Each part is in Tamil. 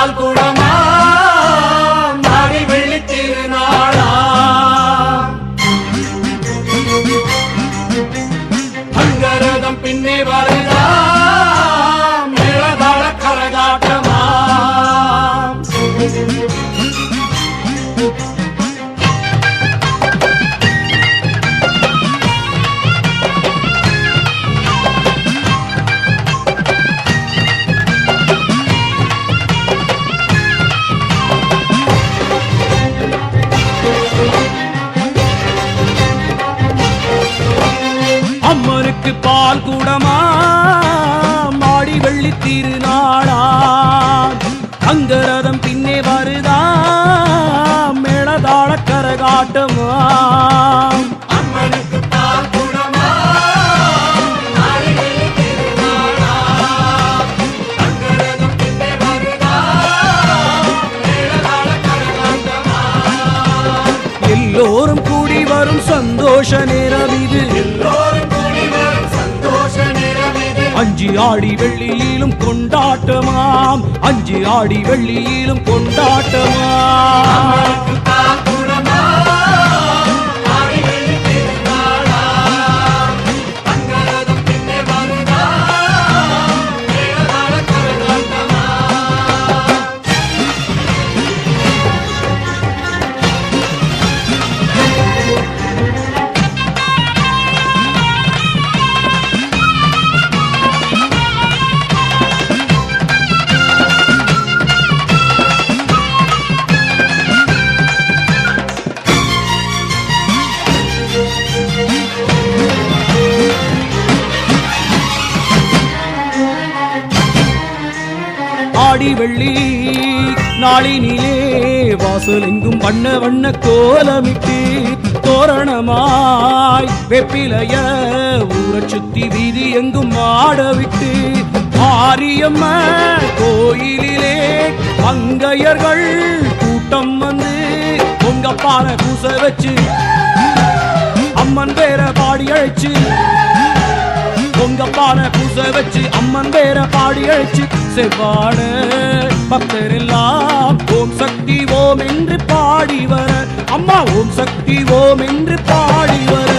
பால் குடமா மாடி வெள்ளி திருநாளா அங்கரதம் பின்னே வருதா மேளதாள கரகாட்டமா அம்மனுக்கு பால் குடமா மாடி வெள்ளி திருநாளா அங்கரதம் பின்னே வருதா மேளதாள கரகாட்டமா அம்மனுக்கு பால் குடமா மாடி வெள்ளி திருநாளா அங்கரதம் பின்னே வருதா மேளதாள கரகாட்டமா எல்லோரும் கூடி வரும் சந்தோஷ நேரம் இது அஞ்சு ஆடி வெள்ளியிலும் கொண்டாட்டமாம் அஞ்சு ஆடி வெள்ளியிலும் கொண்டாட்டமாம் ஆடி வெள்ளி நாளினிலே வாசல் எங்கும் வண்ண வண்ண கோலமிட்டு தோரணமாய் வெப்பிலைய ஊரை சுத்தி வீதி எங்கும் ஆடவிட்டு மாரியம்ம கோயிலிலே மங்கையர்கள் கூட்டம் வந்து பொங்கப்பான பூச வச்சு அம்மன் பேர பாடி அழைச்சு பொங்கப்பான பூச வச்சு அம்மன் பேர பாடி அழைச்சு செவ்வாட பக்தரெல்லாம் ஓம் சக்தி ஓம் என்று பாடி வர அம்மா ஓம் சக்தி ஓம் என்று பாடி வர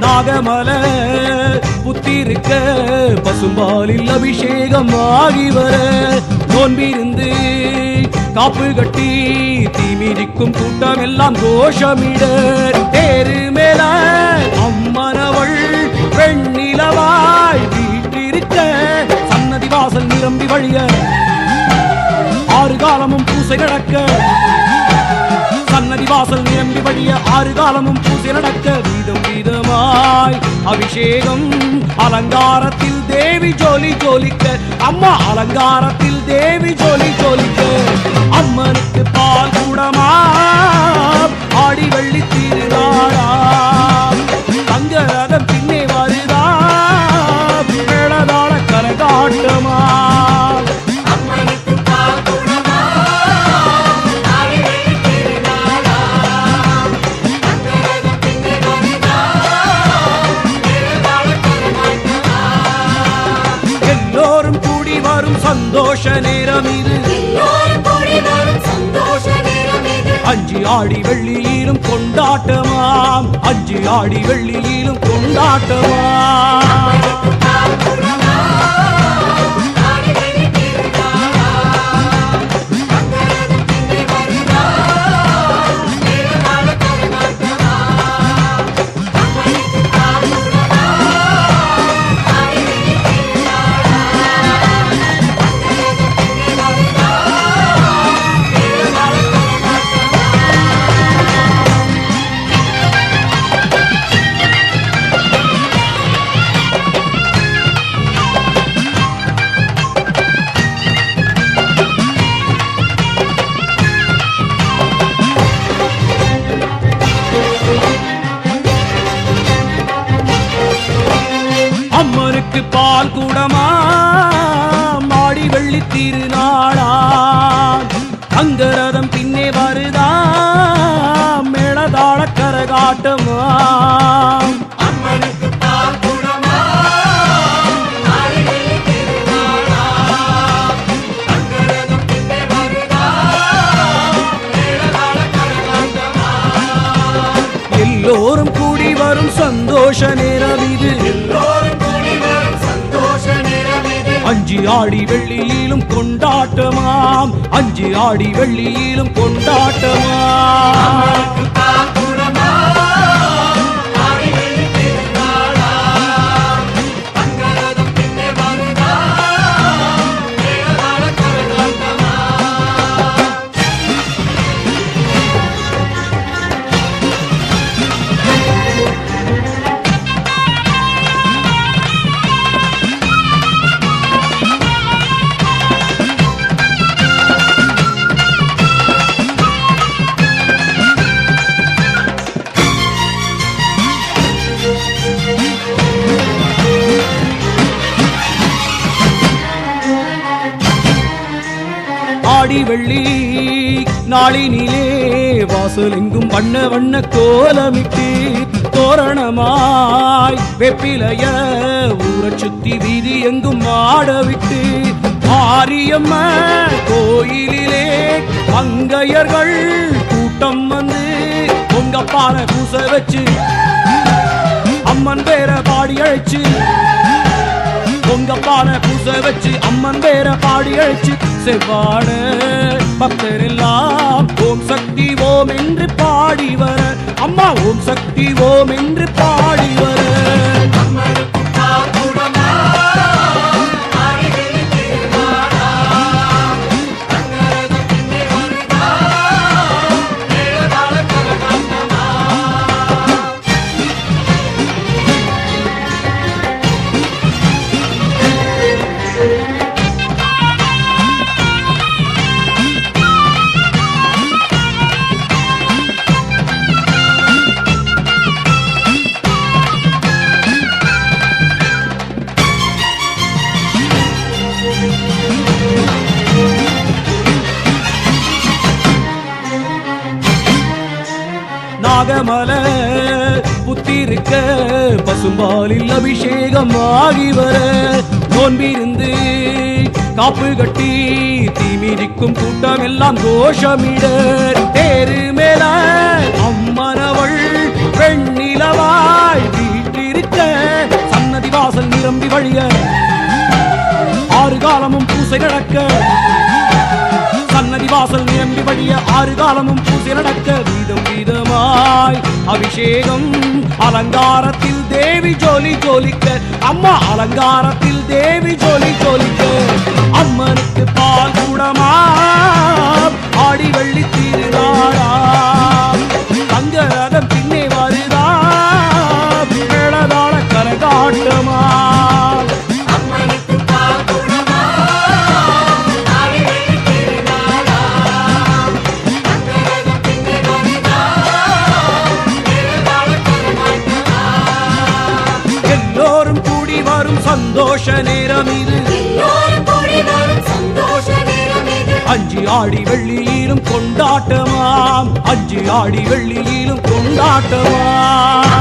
நாகமல புத்திருக்க பசும்பாலில் அபிஷேகம் ஆகி வர நோன்பிருந்து காப்பு கட்டி தீமிதிக்கும் கூட்டம் எல்லாம் கோஷமிட தேரு மேல அம்மனவள் பெண்ணிலவாய் வீட்டிருக்க சன்னதி வாசல் நிரம்பி வழிய ஆறு காலமும் பூசை நடக்க சன்னதி வாசல் நிரம்பி வழிய ஆறு காலமும் பூசை நடக்க வீதம் வீதமாய் அபிஷேகம் அலங்காரத்தில் தேவி ஜோலி ஜோலிக்க அம்மா அலங்காரத்தில் தேவி ஜோலி ஜோலிக்க அம்மனுக்கு பால் கூடமா ஆடி வெள்ளி திருநாளா அங்கரதம் பின்னே வருதா மேளதாள கரகாட்டமா சந்தோஷ நேரம் இது அஞ்சு ஆடி வெள்ளியிலும் கொண்டாட்டமாம் அஞ்சு ஆடி வெள்ளியிலும் கொண்டாட்டமாம் பால் கூடமா மாடி வெள்ளி திருநாளா தங்கரதம் பின்னே வருதா மேளதாள கரகாட்டமா எல்லோரும் கூடி வரும் சந்தோஷ நேரம் இது அஞ்சு ஆடி வெள்ளியிலும் கொண்டாட்டமாம் அஞ்சு ஆடி வெள்ளியிலும் கொண்டாட்டமாம் ஆடி வெள்ளி நாளினிலே வாசலெங்கும் வண்ண வண்ண கோலமிட்டு தோரணமாய் வெப்பிலைய ஊரை சுத்தி வீதி எங்கும் ஆடவிட்டு மாரியம்ம கோயிலிலே மங்கையர்கள் கூட்டம் வந்து பொங்கப்பான பூச வச்சு அம்மன் பேர பாடி அழைச்சு பொங்கப்பான பூச வச்சு அம்மன் பேர பாடி அழைச்சு செவ்வாட பக்தர் எல்லாம் ஓம் சக்தி ஓம் என்று பாடி வர அம்மா ஓம் சக்தி ஓம் என்று பாடி வர நாகமல புத்திருக்க பசும்பாலில் அபிஷேகம் ஆகி வர நோன்பிருந்து காப்பு கட்டி தீமிதிக்கும் கூட்டம் எல்லாம் கோஷமிட தேரு மேல அம்மனவள் பெண்ணிலவாய் வீட்டிருக்க சன்னதி வாசல் நிரம்பி வழிய ஆறு காலமும் பூசை நடக்க சன்னதி வாசல் நிரம்பி வழிய ஆறு காலமும் பூசை நடக்க வீதம் வீதமாய் அபிஷேகம் அலங்காரத்தில் தேவி ஜோலி ஜோலிக்க அம்மா அலங்காரத்தில் தேவி ஜோலி ஜோலிக்க அம்மனுக்கு பால் கூடமா ஆடி வெள்ளி திருநாளா தங்கரதம் பின்னே வருதா மேளதாள கரகாட்டமா சந்தோஷ நேரம் இது அஞ்சு ஆடி வெள்ளியிலும் கொண்டாட்டமாம் அஞ்சு ஆடி வெள்ளியிலும் கொண்டாட்டமாம்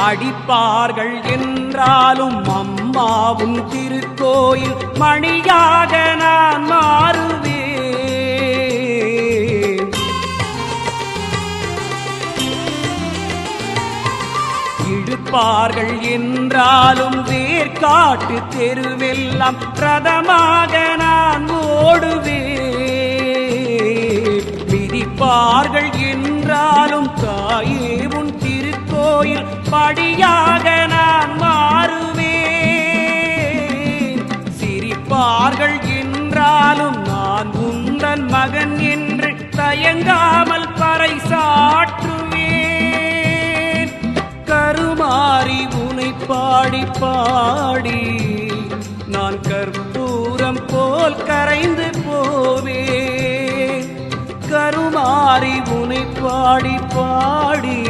அடிப்பார்கள் என்றாலும் அம்மாவும் திருக்கோயில் மணியாக நான் மாறுவேன். மிதிப்பார்கள் என்றாலும் வேர்க்காட்டு தெருவெல்லாம் ரதமாக நான் ஓடுவேன். மிதிப்பார்கள் என்றாலும் தாயே உன் திருக்கோயில் படியாக நான் மாறுவேன். சிரிப்பார்கள் என்றாலும் நான் உந்தன் மகன் என்று தயங்காமல் பறைசாற்றுவேன். கருமாறி உனை பாடி பாடி நான் கற்பூரம் போல் கரைந்து போவேன். கருமாறி உனை பாடி பாடி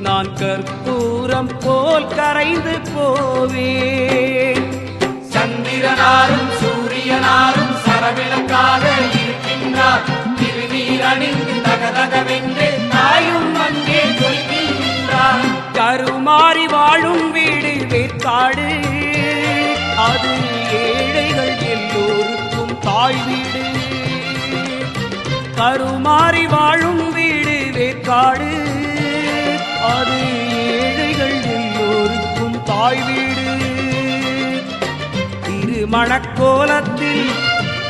நான் கற்பூரம் போல் கரைந்து போவேன். சந்திரனாரும் சூரியனாரும் சரவிளக்காக இருக்கின்றார். திருநீர் அணிந்து தகதகவென்று தாயும் அங்கே சொல்கின்றார். கருமாறி வாழும் வீடு வேற்காடு, அது ஏழைகள் எல்லோருக்கும் தாய் வீடு. கருமாறி வாழும் வீடு வேற்காடு, அது ஏழைகள் எல்லோருக்கும் தாய் வீடு. திருமணக்கோலத்தில்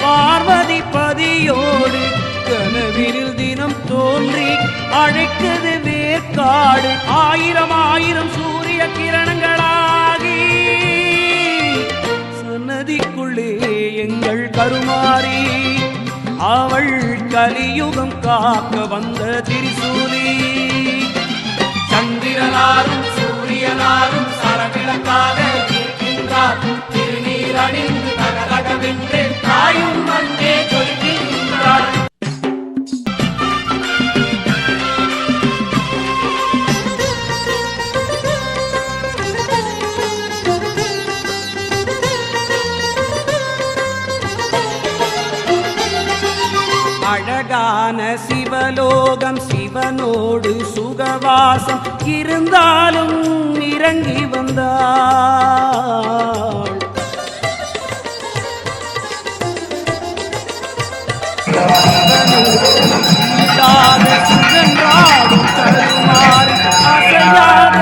பார்வதி பதியோடு கனவினில் தினம் தோன்றி அழைக்குது வேற்காடு. ஆயிரம் ஆயிரம் சூரிய கிரணங்களாகி சன்னதிக்குள்ளே எங்கள் கருமாறி, அவள் கலியுகம் காக்க வந்த திரிசூலி. சந்திரனாரும் சூரியனாரும் சரவிளக்காக இருக்கின்றார். திருநீர் அணிந்து தகதகவென்று தாயும் அங்கே சொல்கின்றார். அழகான சிவலோகம், சிவனோடு சுகவாசம் இருந்தாலும் இறங்கி வந்தாள். சிவனோடு கருமாறி அசையாத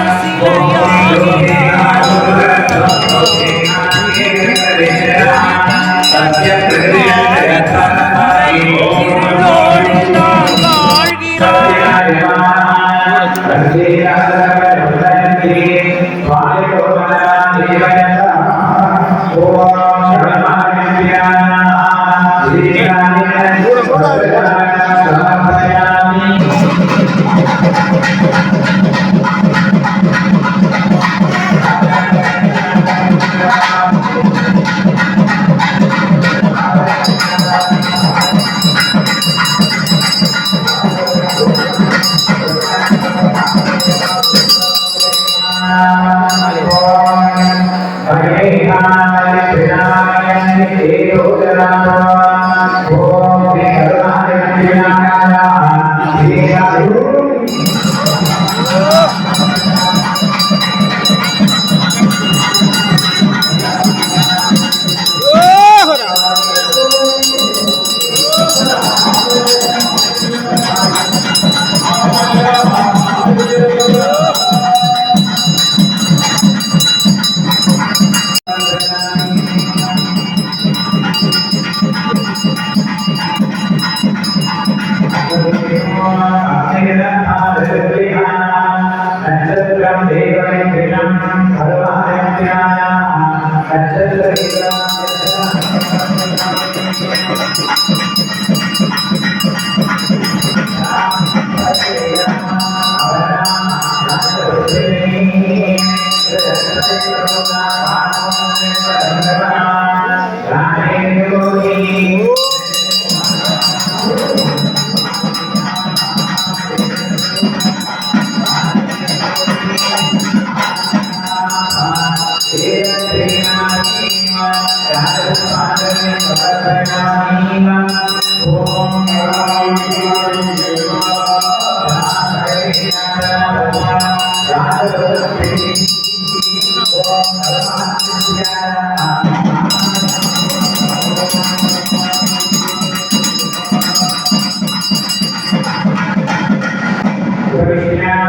Krishna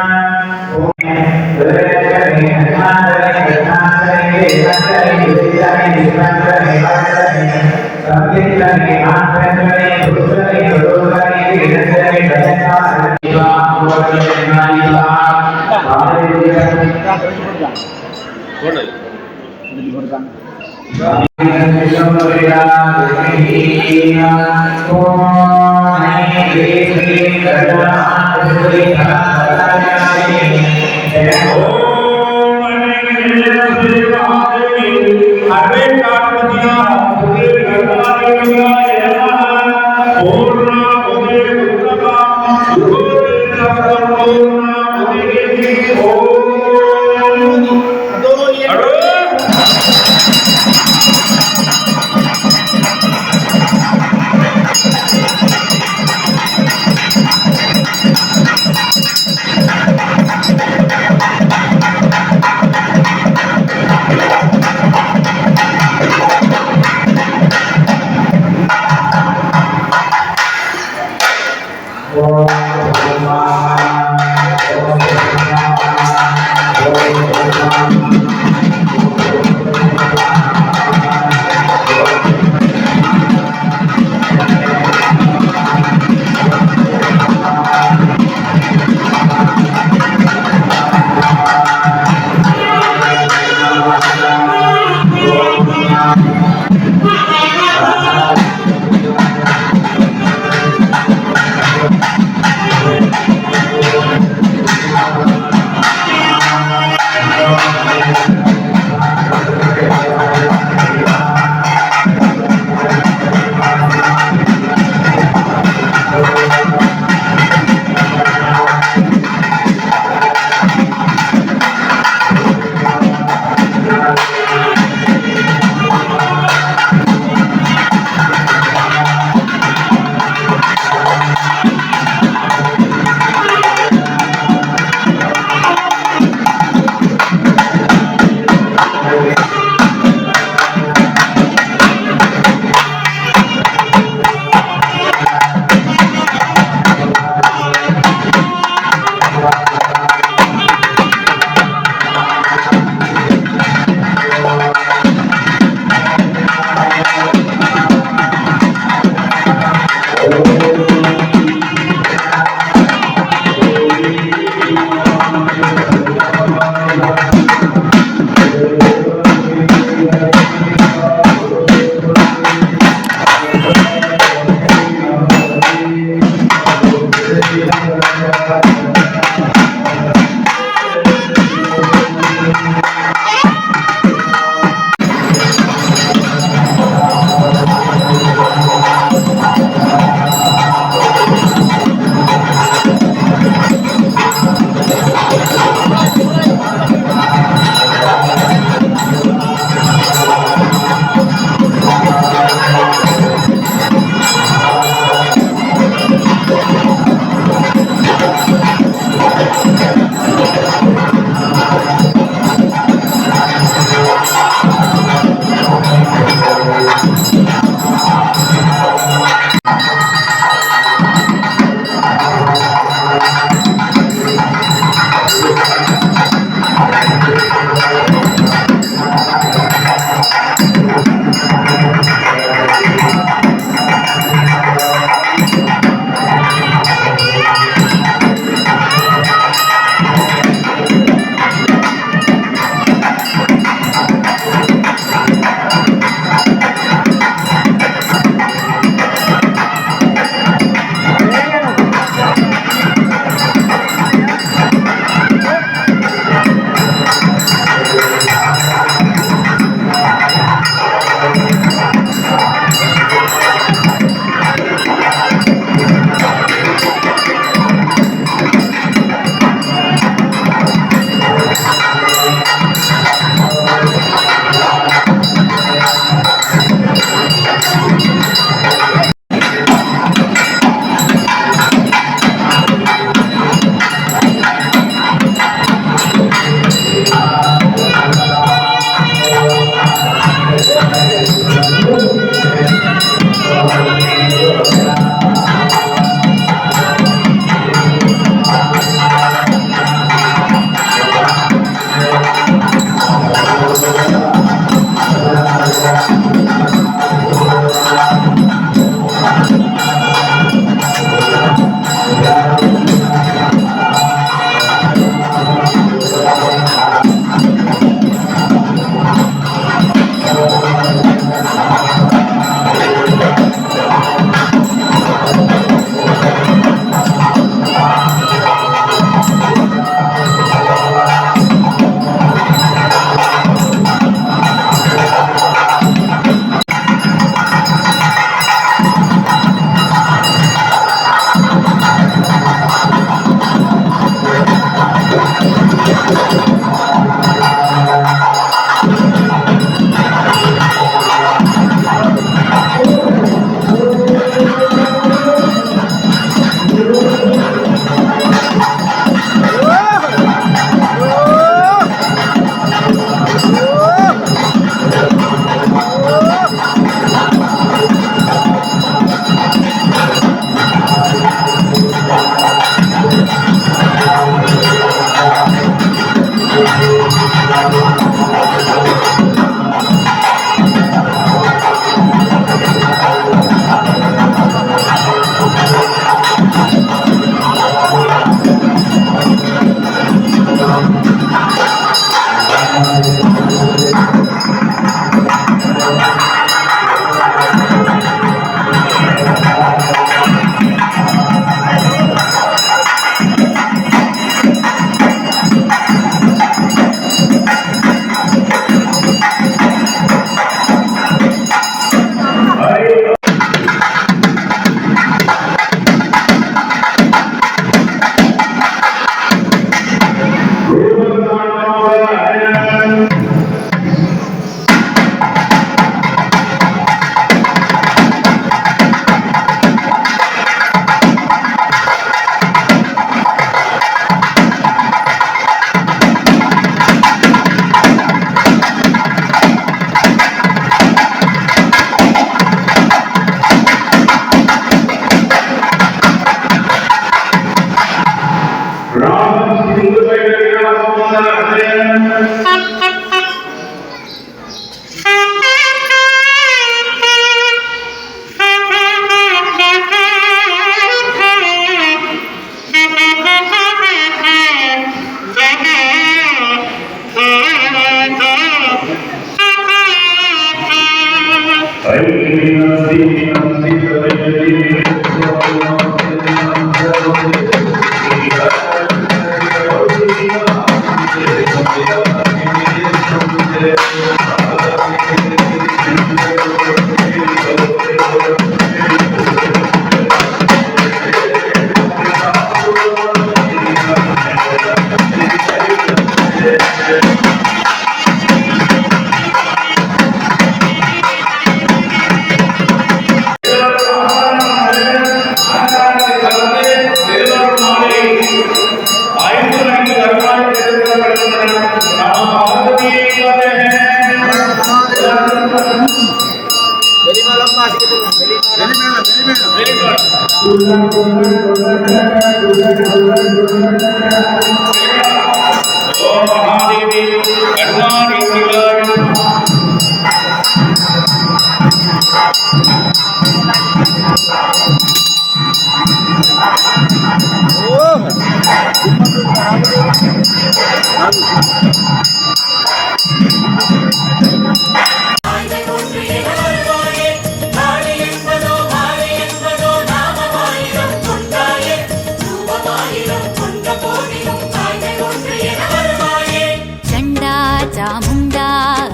चामुण्डा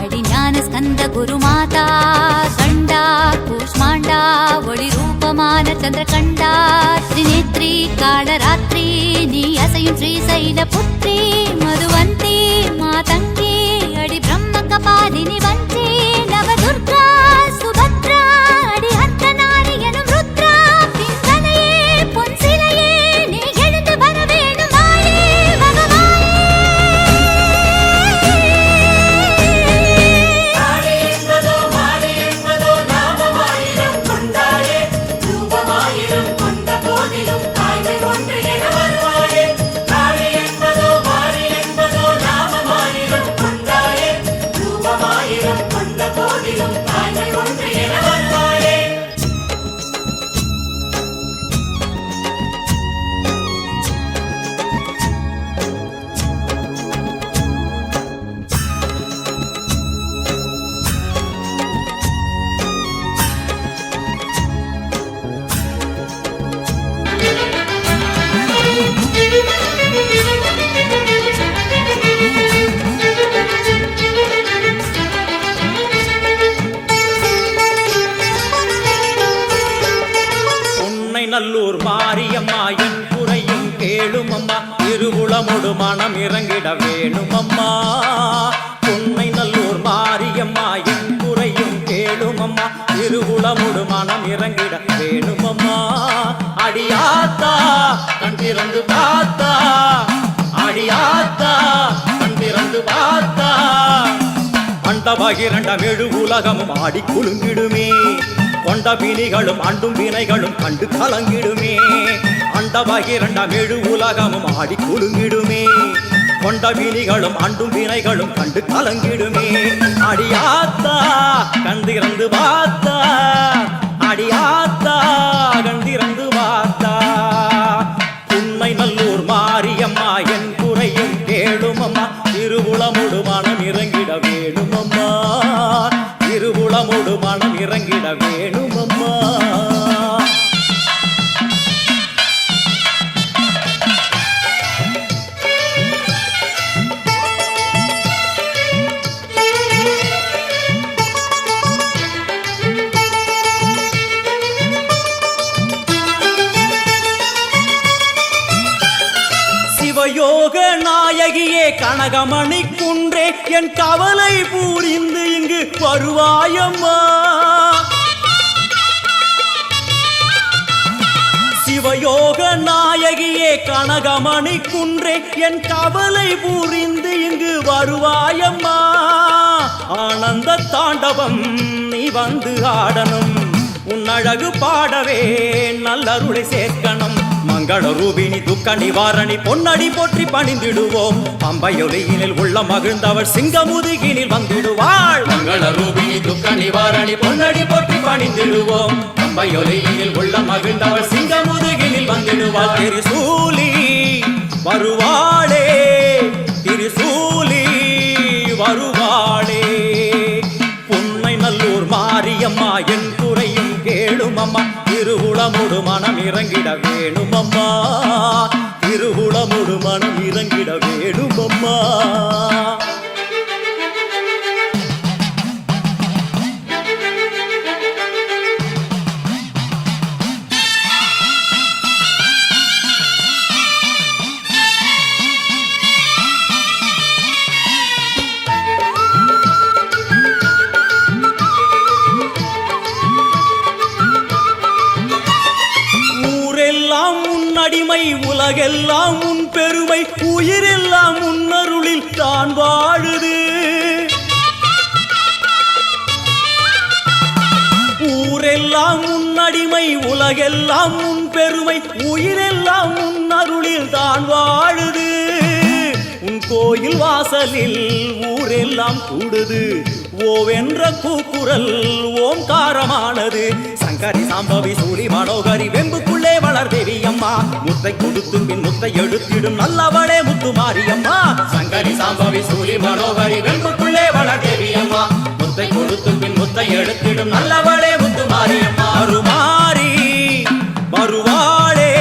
अडिज्ञानस्कन्द गुरुमाता गण्डा कूष्माण्डा वळिरूपमान चन्द्रकण्डा त्रिनेत्री कालरात्री नी असयुं श्रीशैलपुत्री मधुवन्ती मातङ्गी अडि ब्रह्मकपालिनि वन्ची नवदुर्गा सुभद्रा अडि हर्तनारि एनुं रुद्रा पिङ्गलये पुंसिलये नी எழுந்து வர வேணும் மாயே நல்லூர் மாரியம்மா என் குறையும் கேளுமம்மா திருவுளமொடு மனம் இறங்கிட வேணுமம்மா பொன்னை நல்லூர் மாரியம்மா என் குறையும் கேளுமம்மா திருவுளமொடு மனம் இறங்கிட வேணுமம்மா அடியாத்தா கண் திறந்து பார்த்தா அடியாத்தா கண் திறந்து பார்த்தா அண்டபகிரண்டம் எழு உலகமும் ஆடி குலுங்கிடுமே கொண்ட வினிகளும் அண்டும் வினைகளும் கண்டு கலங்கிடுமே அண்டபகிரண்டம் எழு உலகமும் ஆடி குலுங்கிடுமே கொண்ட வினிகளும் அண்டும் வினைகளும் கண்டு கலங்கிடுமே அடியாத்தா கண்டிறந்து பார்த்தா அடியாத்தா கண்டிறந்து பார்த்தா உண்மை நல்லூர் மாரியம்மா என் குறையும் கேளுமம்மா திருவுளமொடு மனம் இறங்கிட வேணுமம்மா திருவுளமொடு மனம் இறங்கிட வேணுமம்மா சிவயோக நாயகியே கனகமணி குன்றே என் கவலை பூரிந்து இங்கு வருவாயம்மா சிவயோக நாயகியே கனகமணி குன்றே என் கவலை பூரிந்து இங்கு வருவாயம்மா ஆனந்த தாண்டவம் நீ வந்து ஆடணும் உன் அழகு பாடவே நல்லருளை சேர்க்கணும் மங்கள மங்கள ரூபினி துக்க நிவாரணி பொன்னடி போற்றி பணிந்திடுவோம் பம்பையொலியினில் உள்ள மகிழ்ந்தவள் சிங்கமுதுகினில் வந்திடுவாள் மங்கள ரூபினி துக்க நிவாரணி பொன்னடி போற்றி பணிந்திடுவோம் பம்பையொலியினில் உள்ள மகிழ்ந்தவள் சிங்கமுதுகினில் வந்திடுவாள் திரிசூலி வருவாளே திரிசூலி வருவாளே புன்னை நல்லூர் மாரியம்மா என் குறையும் கேளுமம்மா திருவுளமுடு மனம் இறங்கிட வேணுமம்மா திருவுளமுடு மனம் இறங்கிட வேணுமம்மா அடிமை உலகெல்லாம் உன் பெருமை உயிரெல்லாம் உன்னருளில் தான் வாழுது ஊரெல்லாம் உன்னடிமை உலகெல்லாம் உன் பெருமை உயிரெல்லாம் உன்னருளில் தான் வாழுது உன் கோயில் வாசலில் ஊரெல்லாம் கூடுது ஓவென்ற கூக்குரல் ஓம்காரமானது சங்கரி சாம்பவி சூழி மனோகரி வெம்புக்குள்ளே வளர் தேவி அம்மா முத்தை கொடுத்து பின் முத்தை எடுத்திடும் நல்லவளே முத்து மாரியம்மா சங்கரி சாம்பவி சூழி மனோகரி வெம்புக்குள்ளே வளர் தேவி அம்மா முத்தை கொடுத்து பின் முத்தை எடுத்திடும் நல்லவளே முத்து மாரியம்மா அருமாரி வருவாளே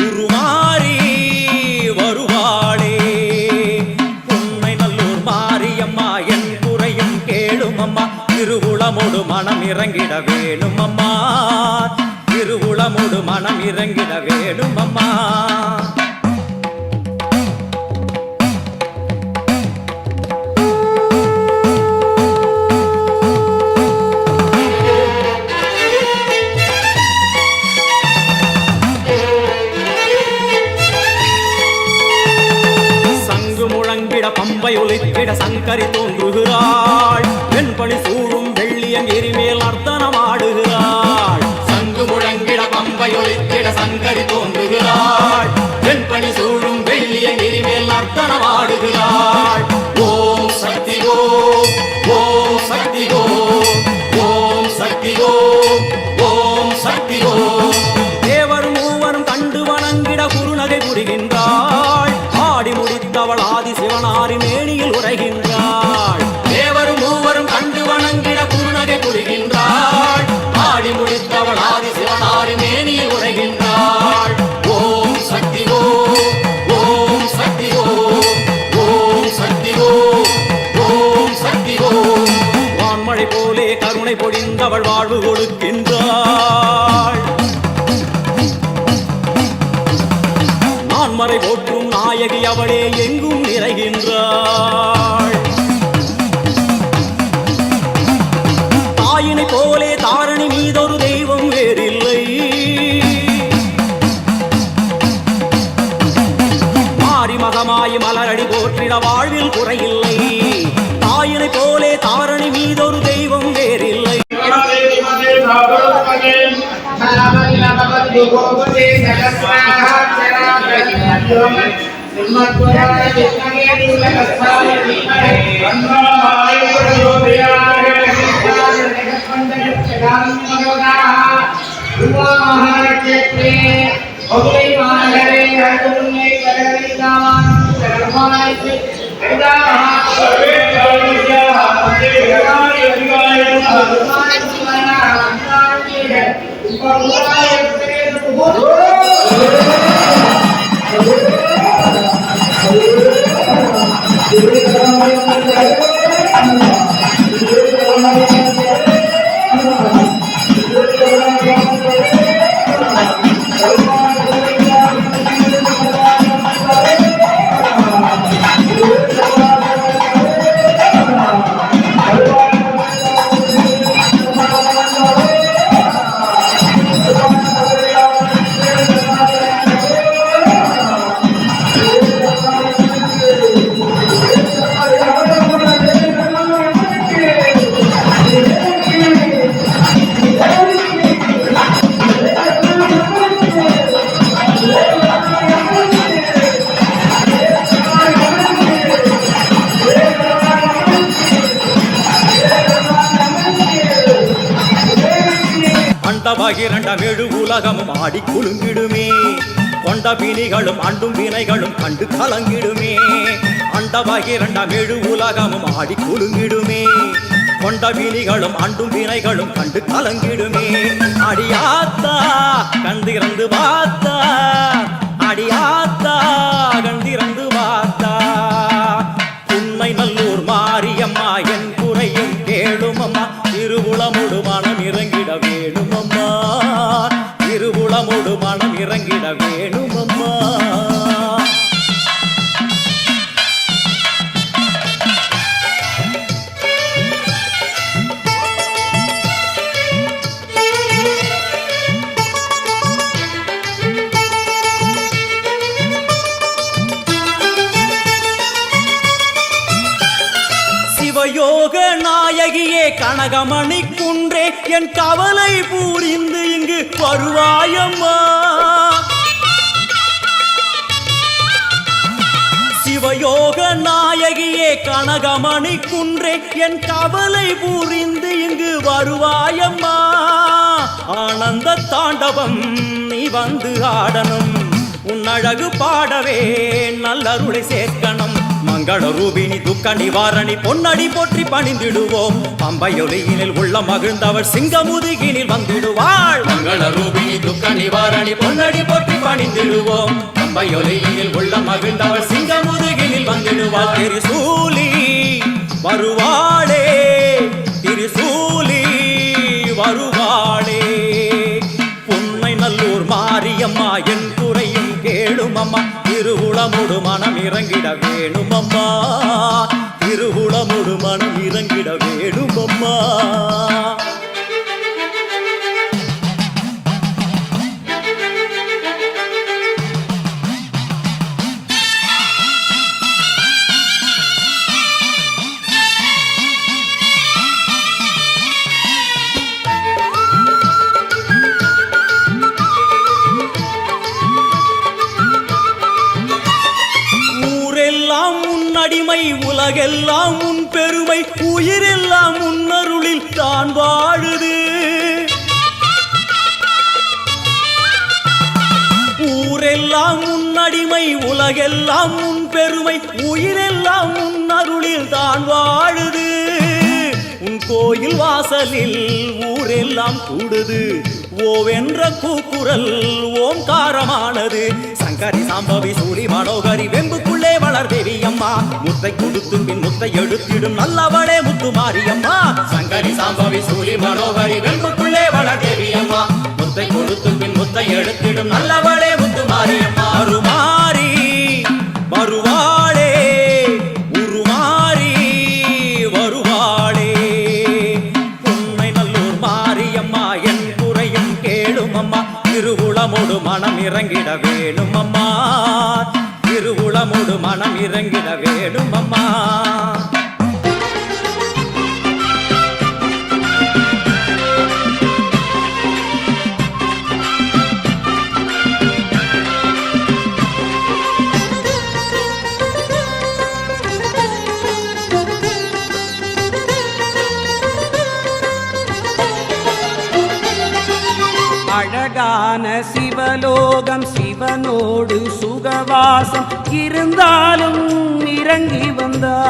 உருமாறி வருவாளே உன்னை நல்லூர் மாரியம்மா என் குறையும் கேளுமம்மா திருவுளமோடு மனம் இறங்கிட வேணுமம்மா திருவுளமோடு மனம் இறங்கிட வேணுமம்மா சங்கு முழங்கிட பம்பை ஒலித்திட சங்கரி தோன்றுகிறாள் வெண்பணி சூழும் வெள்ளியம் எரிமேல் அர்த்தனமாடுகிறாள் சங்கு முழங்கிட பம்பை ஒலித்திட சங்கரி தோன்றுகிறாள் வெண்பணி சூழும் வெள்ளியம் எரிமேல் அர்த்தனமாடுகிறாள் ஓம் சக்தி ஓம் ஓம் சக்தி ஓம் ஓம் சக்தி ஓம் ஓம் சக்தி ஓம் தேவரும் மூவரும் கண்டு வணங்கிட குருநகை புரிகின்றாள் ஆடி முடித்தவள் ஆதி சிவனாரி மேனியில் உரைகின்றாள் தேவரும் மூவரும் கண்டு வணங்கிட குருநகை புரிகின்றாள் ஆடி முடித்தவள் ஆதி சிவனாரி மேனியில் உரைகின்றாள் ஓம் சக்தி ஓம் ஓம் சக்தி ஓம் ஓம் சக்தி ஓம் ஓம் சக்தி ஓம் வான்மழை போலே கருணை பொழிந்தவள் வாழ்வு கொடுக்கின்றாள் நான்மறை போற்றும் நாயகி அவளே எங்கும் நிறைகின்றாள் தாயினை போலே தாரணி மீதொரு தெய்வம் வேறில்லை மாறி மகமாய் மலரடி போற்றிட வாழ்வில் குறையில்லை தாயினை போலே தாரணி மீதொரு தெய்வம் வேறில்லை அண்டபகிரண்டம் எழு உலகமும் ஆடி குலுங்கிடுமே கொண்ட பிணிகளும் அண்டும் வினைகளும் கண்டு கலங்கிடுமே அண்டபகிரண்டம் எழு உலகமும் ஆடி குலுங்கிடுமே கொண்ட வினிகளும் அண்டும் வினைகளும் கண்டு கலங்கிடுமே அடியாத்தா கண்டிறந்து பார்த்தா அடியாத்தா கண்டிறந்து பார்த்தா உண்மை நல்லூர் மாரியம்மா என் குறையும் கேளுமம்மா திருவுளமோடு மனம் இறங்கிட வேணுமம்மா திருவுளமோடு மனம் இறங்கிட வேணுமம்மா யோக நாயகியே கனகமணி குன்றே என் கவலை பூரிந்து இங்கு வருவாயம்மா சிவயோக நாயகியே கனகமணி குன்றே என் கவலை பூரிந்து இங்கு வருவாயம்மா ஆனந்த தாண்டவம் நீ வந்து ஆடணும் உன் அழகு பாடவே நல்லருளை சேர்க்கணும் மங்கள ரூபினி துக்க நிவாரணி பொன்னடி போற்றி பணிந்திடுவோம் பம்பையொலியினில் உள்ள மகிழ்ந்தவர் சிங்கமுதுகினில் வந்திடுவாள் மங்கள ரூபினி துக்க நிவாரணி பொன்னடி போற்றி பணிந்திடுவோம் பம்பையொலியினில் உள்ள மகிழ்ந்தவர் சிங்கமுதுகினில் வந்திடுவாள் திரிசூலி வருவாளே திரிசூலி வருவாளே பொன்னை நல்லூர் மாரியம்மா என் குறையும் கேளுமம்மா திருவுளமுடு மனம் இறங்கிட வேணுமம்மா திருவுளமுடு மனம் இறங்கிட வேணுமம்மா அடிமை உலகெல்லாம் உன் பெருமை உயிரெல்லாம் உன்னருளில் தான் வாழுது ஊரெல்லாம் உன் அடிமை உலகெல்லாம் உன் பெருமை உயிரெல்லாம் உன்னருளில் தான் வாழுது உன் கோயில் வாசலில் ஊரெல்லாம் கூடுது ஓவென்ற கூக்குரல் ஓம்காரமானது சங்கரி சாம்பவி சூரி மனோகரி வெம்புக்குள்ளே வளர் தேவி அம்மா முத்தை கொடுத்து பின் முத்தை எடுத்திடும் நல்லவளே முத்து மாரியம்மா சங்கரி சாம்பவி சூரி மனோகரி வெம்புக்குள்ளே வளர் தேவி அம்மா முத்தை கொடுத்து பின் முத்தை எடுத்திடும் நல்லவளே முத்து மாரியம்மா அருமாரி வருவாளே உருமாரி வருவாளே உண்மை நல்லூர் மாரியம்மா என் குறையும் கேளுமம்மா திருவுளமோடு மனம் இறங்கிட வேணுமம்மா திருவுளமோடு மனம் இறங்கிட வேணுமம்மா அழகான சிவலோகம் சிவனோடு சுகவாசம் இருந்தாலும் இறங்கி வந்தாள்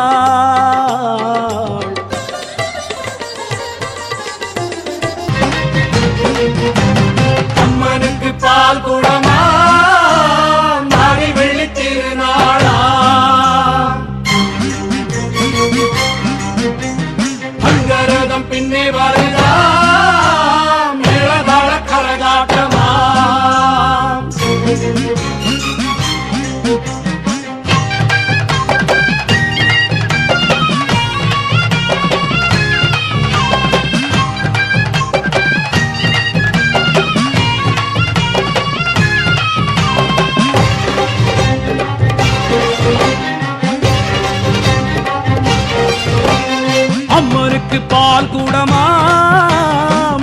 அம்மனுக்கு பால் குடமா மாறி வெள்ளி திருநாளா அங்கரதம் பின்னே வருதா மேளதாள கரகாட்டமா அம்மனுக்கு பால் கூடமா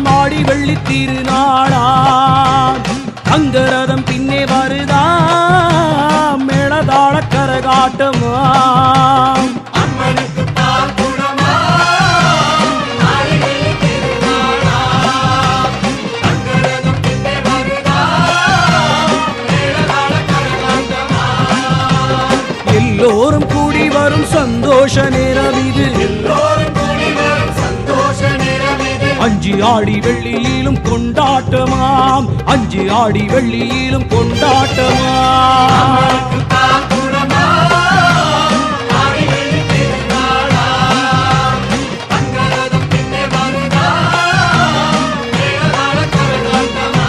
மாடி வெள்ளி திருநாளா அங்கரதம் பின்னே வருதா மேளதாள கரகாட்டமா அம்மனுக்கு பால் குடமா மாறி வெள்ளி திருநாளா அங்கரதம் சந்தோஷ நேரம் இது எல்லோரும் கூடி வரும் சந்தோஷ நேரம் இது அஞ்சு ஆடி வெள்ளியிலும் கொண்டாட்டமாம் அஞ்சு ஆடி வெள்ளியிலும் கொண்டாட்டமாம் அம்மனுக்கு தான் குணமா ஆடி வெள்ளி திருநாளா தங்கரதம் பின்னே வருதா மேளதாள கரகாட்டமா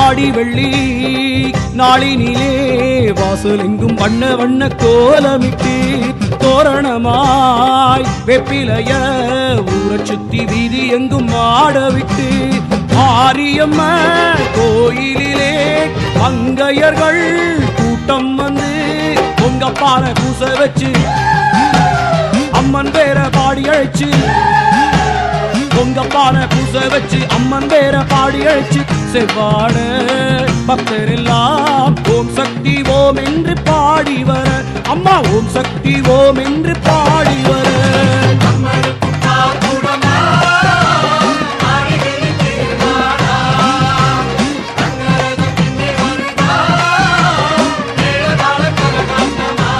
ஆடி வெள்ளி நாளினிலே வாசலெங்கும் வண்ண வண்ண கோலமிட்டு தோரணமாய் வெப்பிலைய ஊரச் சுத்தி வீதி எங்கும் ஆடவிட்டு ஆரியம்ம கோயிலிலே மங்கையர்கள் கூட்டம் வந்து பொங்கப்பான பூச வச்சு அம்மன் பேர பாடி அழைச்சு பொங்கப்பான பூச வச்சு அம்மன் பேர பாடி அழைச்சு செவ்வாட பக்தரெல்லாம் ஓம் சக்தி ஓம் என்று பாடி வர அம்மா ஓம் சக்தி ஓம் என்று பாடி வர அம்மனுக்கு தான் குணமா ஆடி வெள்ளி திருநாளா தங்கரதம் பின்னே வருதா மேளதாள கரகாட்டமா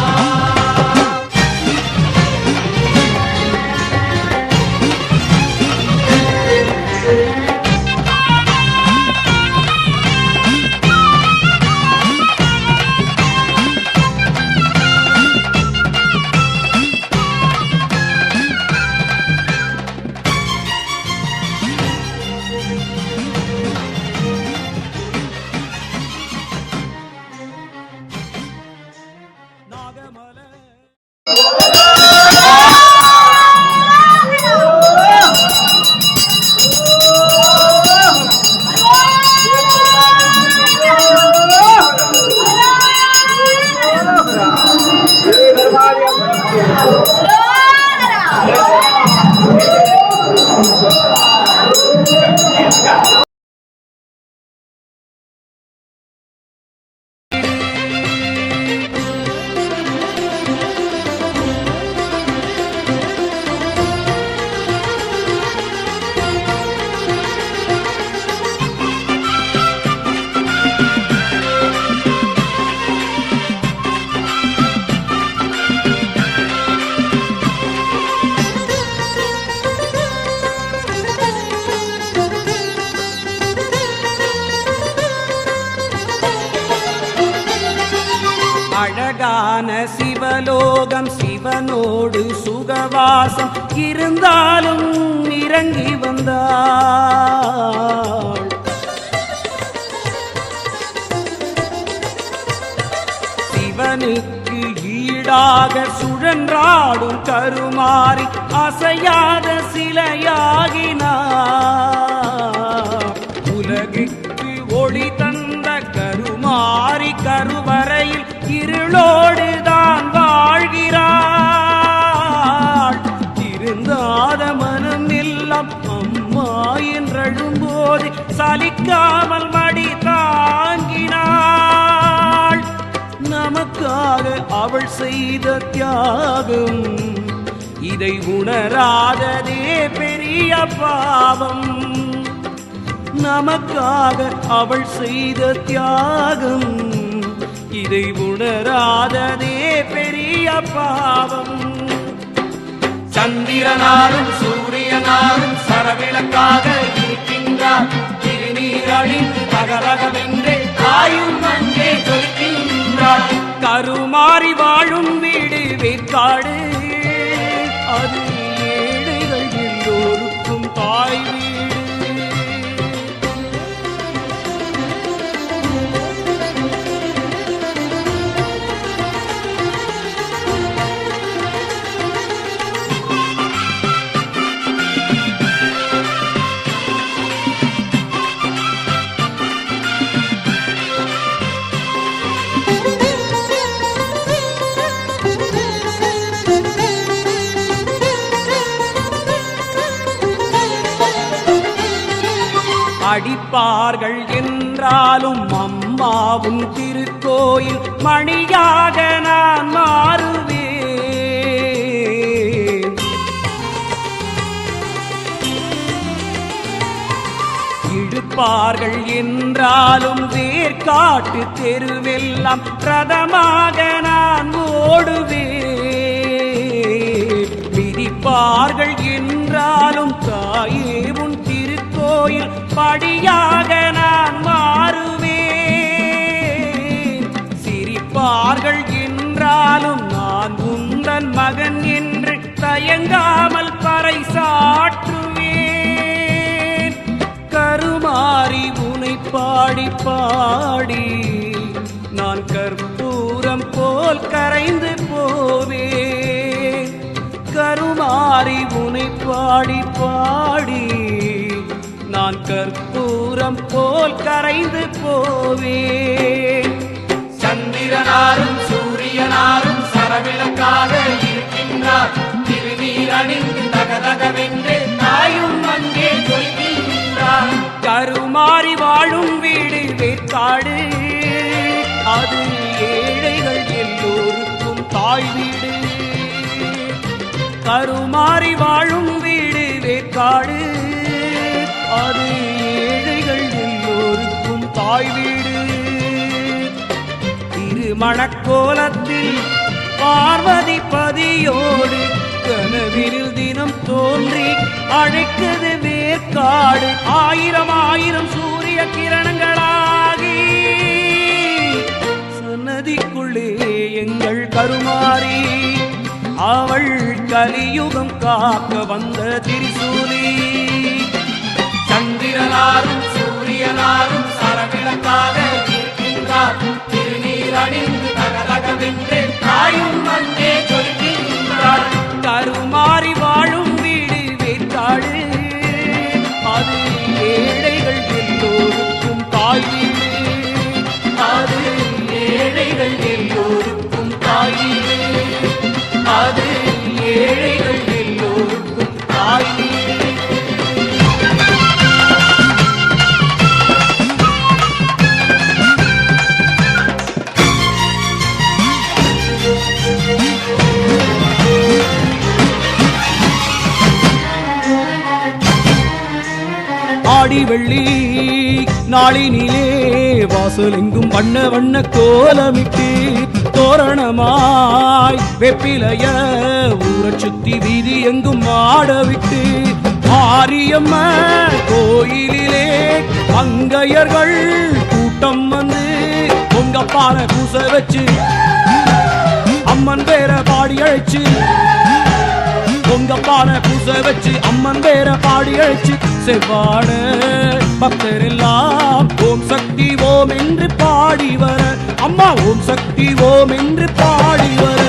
நாகமலை அழகான சிவலோகம் சிவனோடு சுகவாசம் இருந்தாலும் இறங்கி வந்தாள் சிவனுக்கு ஈடாக சுழன்றாடும் கருமாறி அசையாத சிலையாகினார் உலகுக்கு ஒளி தந்த கருமாறி கருவறையில் இருளோடு தான் வாழ்கிறாள் திருந்தாத மனம் எல்லாம் அம்மா என்றழும்போது சலிக்காமல் மடி தாங்கினாள் நமக்காக அவள் செய்த தியாகம் இதை உணராததே பெரிய பாவம் நமக்காக அவள் செய்த தியாகம் இதை உணராததே பெரிய பாவம் சந்திரனாரும் சூரியனாரும் சரவிளக்காக இருக்கின்றார் திருநீரழிந்து தகரகமென்றே தாயும் அங்கே ஜொலிக்கின்றார் கருமாறி வாழும் வீடு வேற்காடு அது ஏழைகள் எல்லோருக்கும் தாய் வீடு அடிப்பார்கள் என்றாலும் அம்மாவும் திருக்கோயில் மணியாக நான் மாறுவேன். இழுப்பார்கள் என்றாலும் வேர்க்காட்டு தெருவெல்லாம் ரதமாக நான் ஓடுவேன். மிதிப்பார்கள் என்றாலும் தாயே உன் திருக்கோயில் படியாக நான் மாறுவேன். சிரிப்பார்கள் என்றாலும் நான் உந்தன் மகன் என்று தயங்காமல் பறைசாற்றுவேன். கருமாறி உனை பாடி பாடி நான் கற்பூரம் போல் கரைந்து போவேன். கருமாறி உனை பாடி பாடி நான் கற்பூரம் போல் கரைந்து போவேன். சந்திரனாரும் சூரியனாரும் சரவிளக்காக இருக்கின்றார். திருநீர் அணிந்து தகதகவென்று தாயும் அங்கே சொல்கின்றார். கருமாறி வாழும் வீடு வேற்காடு, அது ஏழைகள் எல்லோருக்கும் தாய் வீடு. கருமாறி வாழும் வீடு வேற்காடு, அது ஏழைகள் எல்லோருக்கும் தாய் வீடு. திருமணக்கோலத்தில் பார்வதி பதியோடு கனவினில் தினம் தோன்றி அழைக்குது வேற்காடு. ஆயிரம் ஆயிரம் சூரிய கிரணங்களாகி சன்னதிக்குள்ளே எங்கள் கருமாறி, அவள் கலியுகம் காக்க வந்த திரிசூலி. சந்திரனாரும் சூரியனாரும் சரவிளக்காக இருக்கின்றார். திருநீர் அணிந்து தகதகவென்று தாயும் அங்கே சொல்கின்றார். கருமாறி வாழும் வீடு வேற்காடு, அது ஏழைகள் எல்லோருக்கும் தாய் வீடு. அது ஏழைகள் எல்லோருக்கும் தாய் வீடு. அது ஏழைகள் எல்லோருக்கும் தாய் வீடு. ஆடி வெள்ளி நாளினிலே வாசலெங்கும் வண்ண வண்ண கோலமிட்டு தோரணமாய் வெப்பிலைய ஊரை சுத்தி வீதி எங்கும் ஆடவிட்டு மாரியம்ம கோயிலிலே மங்கையர்கள் கூட்டம் வந்து பொங்கப்பான பூச வச்சு அம்மன் பேர பாடி அழைச்சு பொங்கப்பான பூச வச்சு அம்மன் பேர பாடி அழைச்சு செவ்வாட பக்தரெல்லாம் ஓம் சக்தி ஓம் என்று பாடி வர, அம்மா ஓம் சக்தி ஓம் என்று பாடி வர.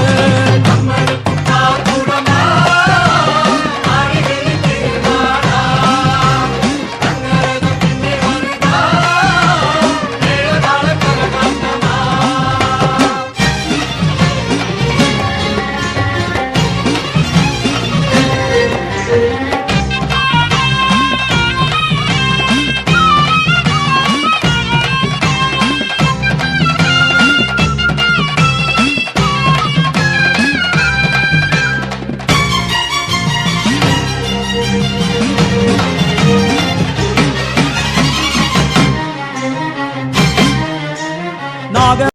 நாக